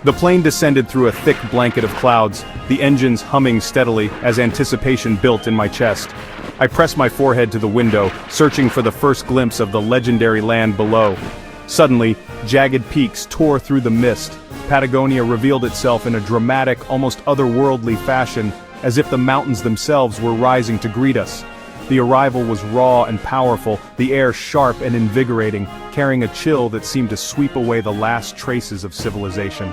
The plane descended through a thick blanket of clouds, the engines humming steadily as anticipation built in my chest. I pressed my forehead to the window, searching for the first glimpse of the legendary land below. Suddenly, jagged peaks tore through the mist. Patagonia revealed itself in a dramatic, almost otherworldly fashion, as if the mountains themselves were rising to greet us. The arrival was raw and powerful, the air sharp and invigorating, carrying a chill that seemed to sweep away the last traces of civilization.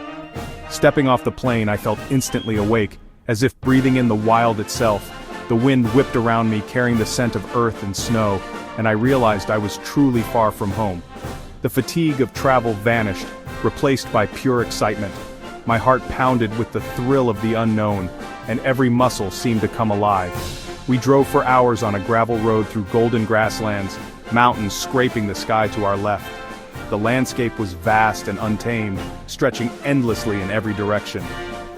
Stepping off the plane, I felt instantly awake, as if breathing in the wild itself. The wind whipped around me, carrying the scent of earth and snow, and I realized I was truly far from home. The fatigue of travel vanished, replaced by pure excitement. My heart pounded with the thrill of the unknown, and every muscle seemed to come alive. We drove for hours on a gravel road through golden grasslands, mountains scraping the sky to our left. The landscape was vast and untamed, stretching endlessly in every direction.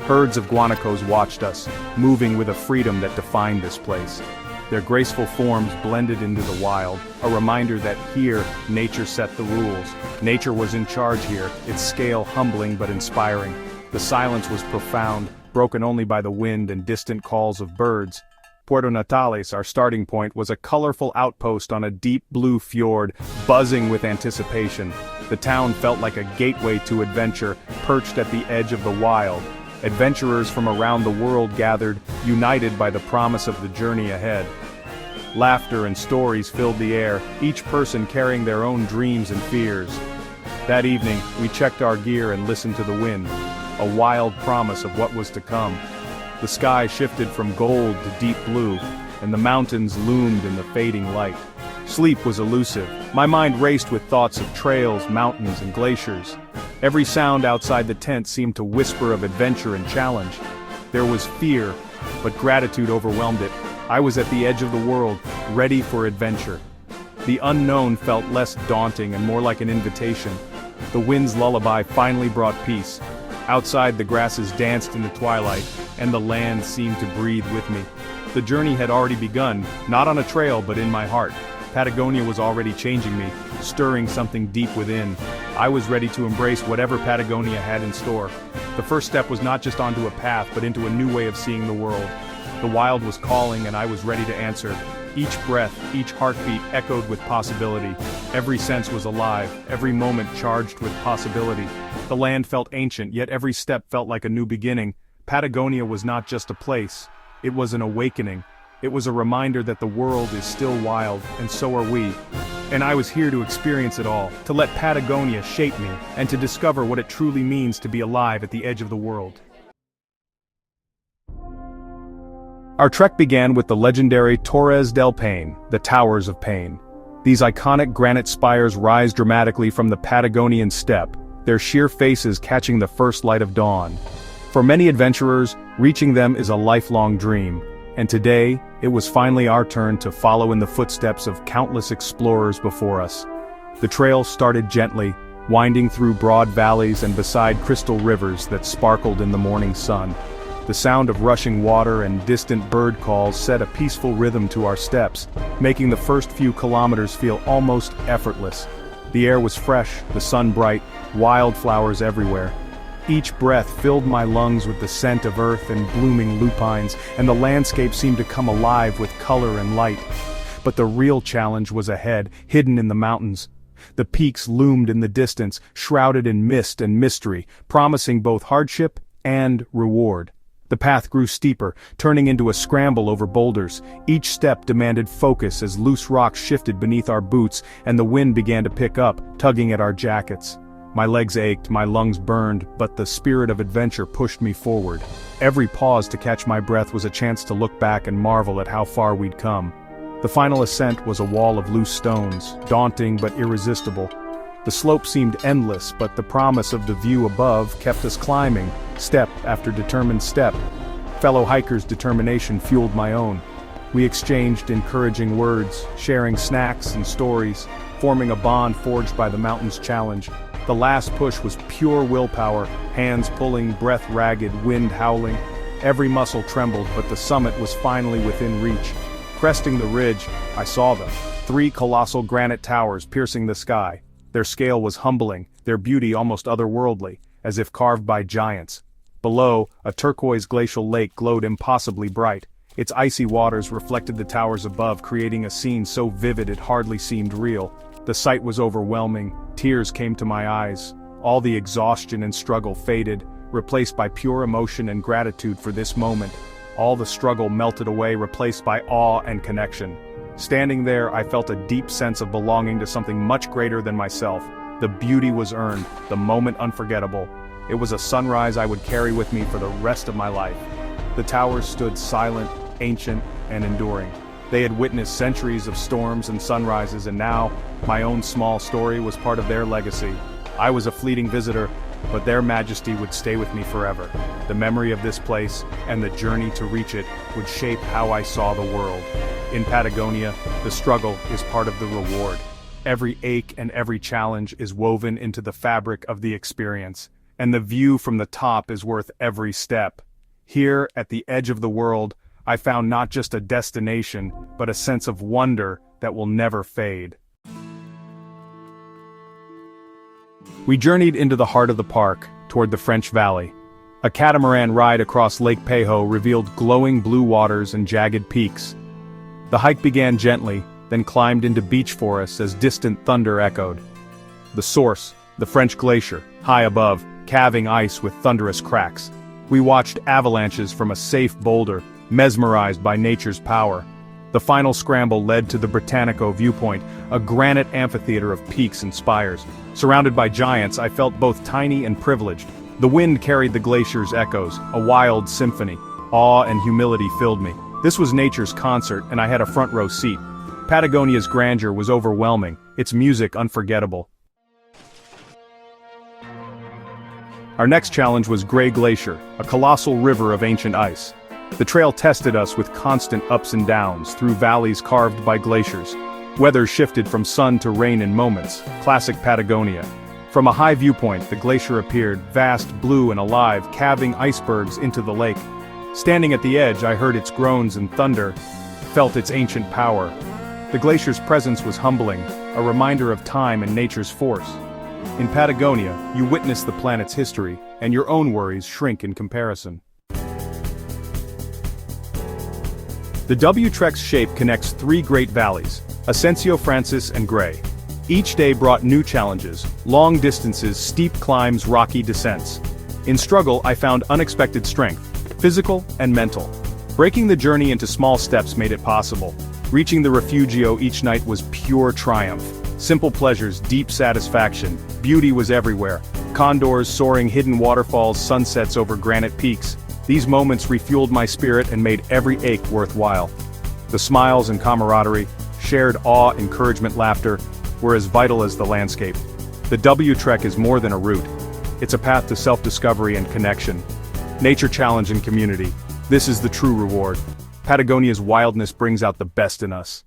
Herds of guanacos watched us, moving with a freedom that defined this place. Their graceful forms blended into the wild, a reminder that here, nature set the rules. Nature was in charge here, its scale humbling but inspiring. The silence was profound, broken only by the wind and distant calls of birds. Puerto Natales, our starting point, was a colorful outpost on a deep blue fjord, buzzing with anticipation. The town felt like a gateway to adventure, perched at the edge of the wild. Adventurers from around the world gathered, united by the promise of the journey ahead. Laughter and stories filled the air, each person carrying their own dreams and fears. That evening, we checked our gear and listened to the wind, a wild promise of what was to come. The sky shifted from gold to deep blue, and the mountains loomed in the fading light. Sleep was elusive. My mind raced with thoughts of trails, mountains, and glaciers. Every sound outside the tent seemed to whisper of adventure and challenge. There was fear, but gratitude overwhelmed it. I was at the edge of the world, ready for adventure. The unknown felt less daunting and more like an invitation. The wind's lullaby finally brought peace. Outside, the grasses danced in the twilight, and the land seemed to breathe with me. The journey had already begun, not on a trail but in my heart. Patagonia was already changing me, stirring something deep within. I was ready to embrace whatever Patagonia had in store. The first step was not just onto a path but into a new way of seeing the world. The wild was calling and I was ready to answer. Each breath, each heartbeat echoed with possibility. Every sense was alive, every moment charged with possibility. The land felt ancient, yet every step felt like a new beginning. Patagonia was not just a place, it was an awakening. It was a reminder that the world is still wild, and so are we. And I was here to experience it all, to let Patagonia shape me, and to discover what it truly means to be alive at the edge of the world. Our trek began with the legendary Torres del Paine, the Towers of Paine. These iconic granite spires rise dramatically from the Patagonian steppe, their sheer faces catching the first light of dawn. For many adventurers, reaching them is a lifelong dream, and today, it was finally our turn to follow in the footsteps of countless explorers before us. The trail started gently, winding through broad valleys and beside crystal rivers that sparkled in the morning sun. The sound of rushing water and distant bird calls set a peaceful rhythm to our steps, making the first few kilometers feel almost effortless. The air was fresh, the sun bright, wildflowers everywhere. Each breath filled my lungs with the scent of earth and blooming lupines, and the landscape seemed to come alive with color and light. But the real challenge was ahead, hidden in the mountains. The peaks loomed in the distance, shrouded in mist and mystery, promising both hardship and reward. The path grew steeper, turning into a scramble over boulders. Each step demanded focus as loose rocks shifted beneath our boots, and the wind began to pick up, tugging at our jackets. My legs ached, my lungs burned, but the spirit of adventure pushed me forward. Every pause to catch my breath was a chance to look back and marvel at how far we'd come. The final ascent was a wall of loose stones, daunting but irresistible. The slope seemed endless, but the promise of the view above kept us climbing, step after determined step. Fellow hikers' determination fueled my own. We exchanged encouraging words, sharing snacks and stories, forming a bond forged by the mountain's challenge. The last push was pure willpower, hands pulling, breath ragged, wind howling. Every muscle trembled, but the summit was finally within reach. Cresting the ridge, I saw them, 3 colossal granite towers piercing the sky. Their scale was humbling, their beauty almost otherworldly. as if carved by giants. Below, a turquoise glacial lake glowed impossibly bright. Its icy waters reflected the towers above, creating a scene so vivid it hardly seemed real. The sight was overwhelming, tears came to my eyes. All the exhaustion and struggle faded, replaced by pure emotion and gratitude for this moment. All the struggle melted away, replaced by awe and connection. Standing there, I felt a deep sense of belonging to something much greater than myself. The beauty was earned, the moment unforgettable. It was a sunrise I would carry with me for the rest of my life. The towers stood silent, ancient, and enduring. They had witnessed centuries of storms and sunrises, and now, my own small story was part of their legacy. I was a fleeting visitor, but their majesty would stay with me forever. The memory of this place, and the journey to reach it, would shape how I saw the world. In Patagonia, the struggle is part of the reward. Every ache and every challenge is woven into the fabric of the experience, and the view from the top is worth every step. Here, at the edge of the world, I found not just a destination, but a sense of wonder that will never fade. We journeyed into the heart of the park, toward the French Valley. A catamaran ride across Lake Pejo revealed glowing blue waters and jagged peaks. The hike began gently, then climbed into beech forests as distant thunder echoed. The source, the French glacier, high above, calving ice with thunderous cracks. We watched avalanches from a safe boulder, mesmerized by nature's power. The final scramble led to the Botanico viewpoint, a granite amphitheater of peaks and spires. Surrounded by giants, I felt both tiny and privileged. The wind carried the glacier's echoes, a wild symphony. Awe and humility filled me. This was nature's concert, and I had a front row seat. Patagonia's grandeur was overwhelming, its music unforgettable. Our next challenge was Grey Glacier, a colossal river of ancient ice. The trail tested us with constant ups and downs through valleys carved by glaciers. Weather shifted from sun to rain in moments, classic Patagonia. From a high viewpoint, the glacier appeared vast, blue and alive, calving icebergs into the lake. Standing at the edge, I heard its groans and thunder, felt its ancient power. The glacier's presence was humbling, a reminder of time and nature's force. In Patagonia, you witness the planet's history, and your own worries shrink in comparison. The W-Trek's shape connects three great valleys, Ascencio, Francis, and Grey. Each day brought new challenges, long distances, steep climbs, rocky descents. In struggle, I found unexpected strength, physical and mental. Breaking the journey into small steps made it possible. Reaching the refugio each night was pure triumph. Simple pleasures, deep satisfaction. Beauty was everywhere. Condors soaring, hidden waterfalls, sunsets over granite peaks. These moments refueled my spirit and made every ache worthwhile. The smiles and camaraderie, shared awe, encouragement, laughter, were as vital as the landscape. The W-Trek is more than a route. It's a path to self-discovery and connection. Nature challenge and community. This is the true reward. Patagonia's wildness brings out the best in us.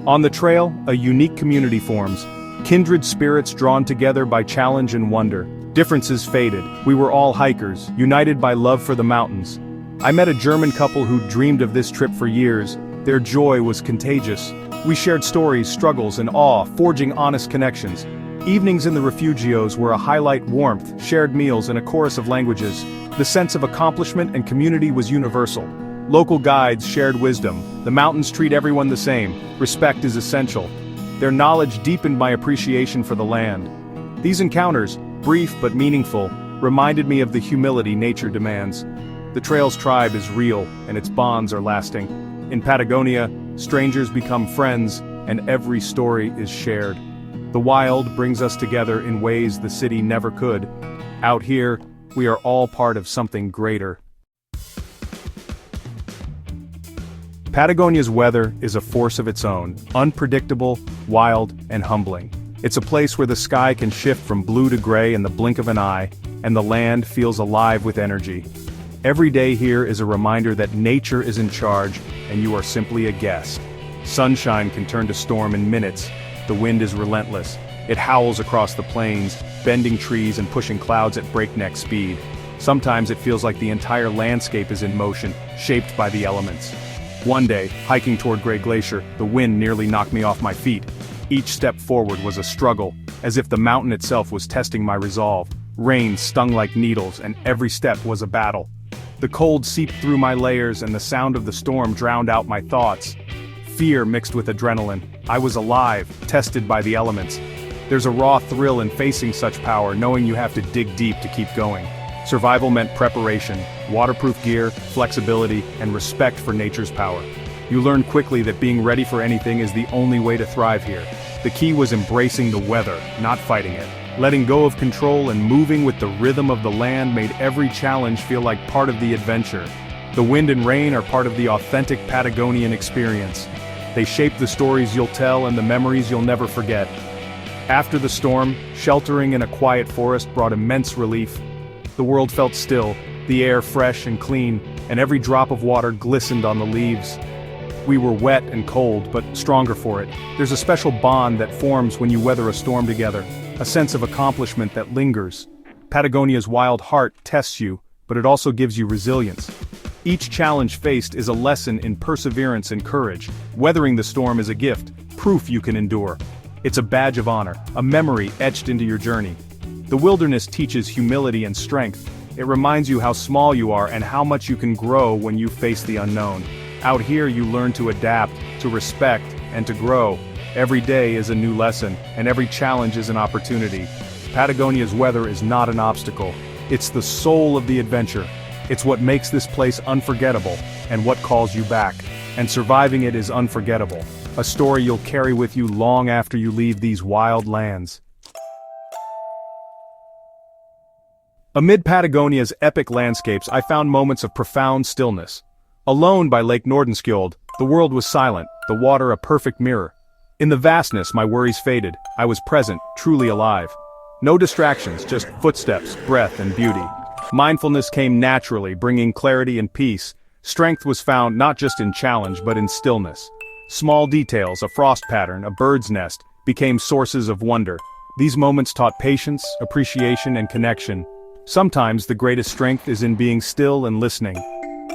On the trail, a unique community forms. Kindred spirits drawn together by challenge and wonder. Differences faded. We were all hikers, united by love for the mountains. I met a German couple who dreamed of this trip for years. Their joy was contagious. We shared stories, struggles, and awe, forging honest connections. Evenings in the refugios were a highlight: warmth, shared meals, and a chorus of languages. The sense of accomplishment and community was universal. Local guides shared wisdom. The mountains treat everyone the same. Respect is essential. Their knowledge deepened my appreciation for the land. These encounters, brief but meaningful, reminded me of the humility nature demands. The trail's tribe is real, and its bonds are lasting. In Patagonia, strangers become friends, and every story is shared. The wild brings us together in ways the city never could. Out here, we are all part of something greater. Patagonia's weather is a force of its own, unpredictable, wild, and humbling. It's a place where the sky can shift from blue to gray in the blink of an eye, and the land feels alive with energy. Every day here is a reminder that nature is in charge, and you are simply a guest. Sunshine can turn to storm in minutes. The wind is relentless. It howls across the plains, bending trees and pushing clouds at breakneck speed. Sometimes it feels like the entire landscape is in motion, shaped by the elements. One day, hiking toward Grey Glacier, the wind nearly knocked me off my feet. Each step forward was a struggle. as if the mountain itself was testing my resolve. Rain stung like needles, and every step was a battle. The cold seeped through my layers, and the sound of the storm drowned out my thoughts. Fear mixed with adrenaline. I was alive, tested by the elements. There's a raw thrill in facing such power, knowing you have to dig deep to keep going. Survival meant preparation, waterproof gear, flexibility, and respect for nature's power. You learn quickly that being ready for anything is the only way to thrive here. The key was embracing the weather, not fighting it. Letting go of control and moving with the rhythm of the land made every challenge feel like part of the adventure. The wind and rain are part of the authentic Patagonian experience. They shape the stories you'll tell and the memories you'll never forget. After the storm, sheltering in a quiet forest brought immense relief. The world felt still, the air fresh and clean, and every drop of water glistened on the leaves. We were wet and cold, but stronger for it. There's a special bond that forms when you weather a storm together, a sense of accomplishment that lingers. Patagonia's wild heart tests you, but it also gives you resilience. Each challenge faced is a lesson in perseverance and courage. Weathering the storm is a gift, proof you can endure. It's a badge of honor, a memory etched into your journey. The wilderness teaches humility and strength. It reminds you how small you are and how much you can grow when you face the unknown. Out here you learn to adapt, to respect, and to grow. Every day is a new lesson, and every challenge is an opportunity. Patagonia's weather is not an obstacle. It's the soul of the adventure. It's what makes this place unforgettable, and what calls you back. And surviving it is unforgettable. A story you'll carry with you long after you leave these wild lands. Amid Patagonia's epic landscapes, I found moments of profound stillness. Alone by Lake Nordenskjold, the world was silent, the water a perfect mirror. In the vastness, my worries faded. I was present, truly alive. No distractions, just footsteps, breath, and beauty. Mindfulness came naturally, bringing clarity and peace. Strength was found not just in challenge, but in stillness. Small details, a frost pattern, a bird's nest, became sources of wonder. These moments taught patience, appreciation, and connection. Sometimes the greatest strength is in being still and listening.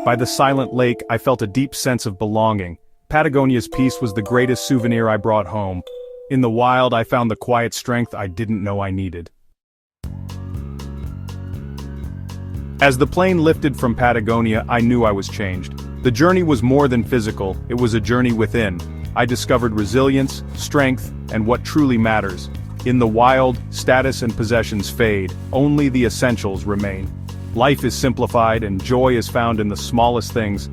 By the silent lake, I felt a deep sense of belonging. Patagonia's peace was the greatest souvenir I brought home. In the wild, I found the quiet strength I didn't know I needed. As the plane lifted from Patagonia, I knew I was changed. The journey was more than physical, it was a journey within. I discovered resilience, strength, and what truly matters. In the wild, status and possessions fade, only the essentials remain. Life is simplified and joy is found in the smallest things.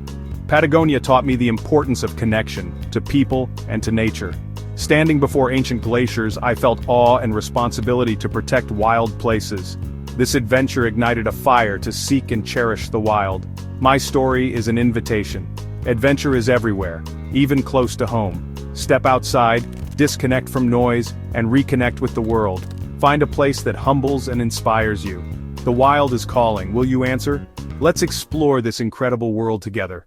Patagonia taught me the importance of connection, to people and to nature. Standing before ancient glaciers, I felt awe and responsibility to protect wild places. This adventure ignited a fire to seek and cherish the wild. My story is an invitation. Adventure is everywhere, even close to home. Step outside, disconnect from noise, and reconnect with the world. Find a place that humbles and inspires you. The wild is calling, will you answer? Let's explore this incredible world together.